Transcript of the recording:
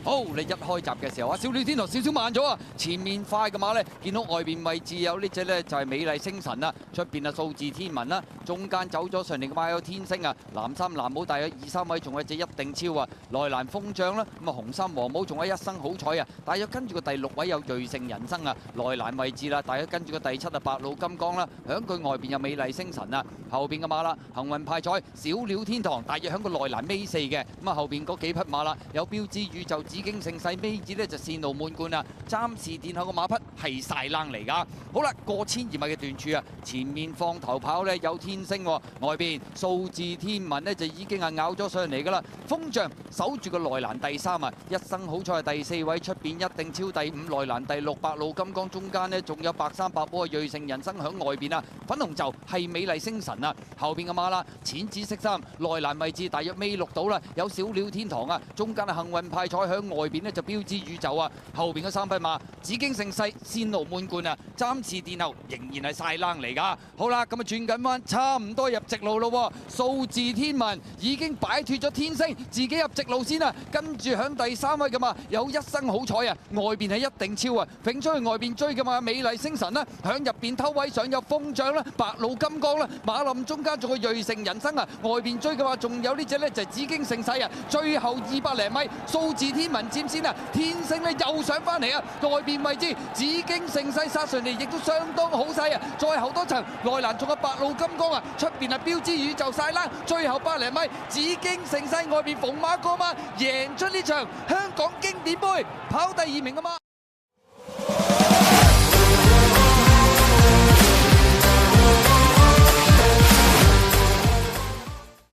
好，你一開閘嘅時候啊，小鳥天堂少少慢咗啊，前面快嘅馬咧，見到外邊位置有呢只咧就係美麗星辰啊，出邊啊數字天文啦，中間走咗上嚟嘅馬有天星啊，藍衫藍帽大約2、3位，仲有隻一定超啊，內欄風將啦，咁啊紅衫黃帽仲有一生好彩啊，大約跟住個第6位有瑞盛人生啊，內欄位置啦，大約跟住個第7啊白鷺金剛啦，響佢外邊有美麗星辰啊，後邊嘅馬啦，幸運派彩小鳥天堂，大約響個內欄尾4嘅，咁啊後邊嗰幾匹馬啦，有標誌宇宙紫荊盛世尾子咧就線路滿貫啊，暫時殿後個馬匹係晒冷嚟㗎。好啦，過1200米嘅段處啊，前面放頭跑咧有天星喎，外邊數字天文咧就已經係咬咗上嚟㗎啦。風象守住個內欄第3啊，一生好彩係第4位，出邊一定超第5，內欄第6白鷺金剛，中間呢仲有白衫白帽啊，瑞盛人生響外邊啊，粉紅袖係美麗星辰啊，後邊嘅馬啦淺紫色衫，內欄位置大約尾6度啦，有小鳥天堂啊，中間啊幸運派彩響外邊呢就標誌宇宙啊，後邊嗰3匹馬紫荊盛世線路滿貫啊，暫時殿後仍然係晒冷嚟㗎。好啦，咁啊轉緊彎，差唔多入直路咯，數字天文已經擺脱咗天星，自己入直路先啊，跟住響第3位㗎嘛，有一生好彩啊，外邊係一定超啊，揈出去外邊追㗎嘛，美麗星辰啦，響入邊偷位上有風象啦，白鷺金剛啦，馬林中間仲有瑞盛人生啊，外邊追嘅話仲有呢隻呢就係紫荊盛世啊，最後200零米數字天文佔先啊，天星呢又上翻嚟啊，外邊位置紫荊盛世殺上嚟亦都相當好勢啊，再後多層內欄仲有白鷺金剛啊，出邊係標誌宇宙晒啦，最後100零米紫荊盛世外邊逢馬過馬贏出呢場香港經典杯，跑第2名啊嘛。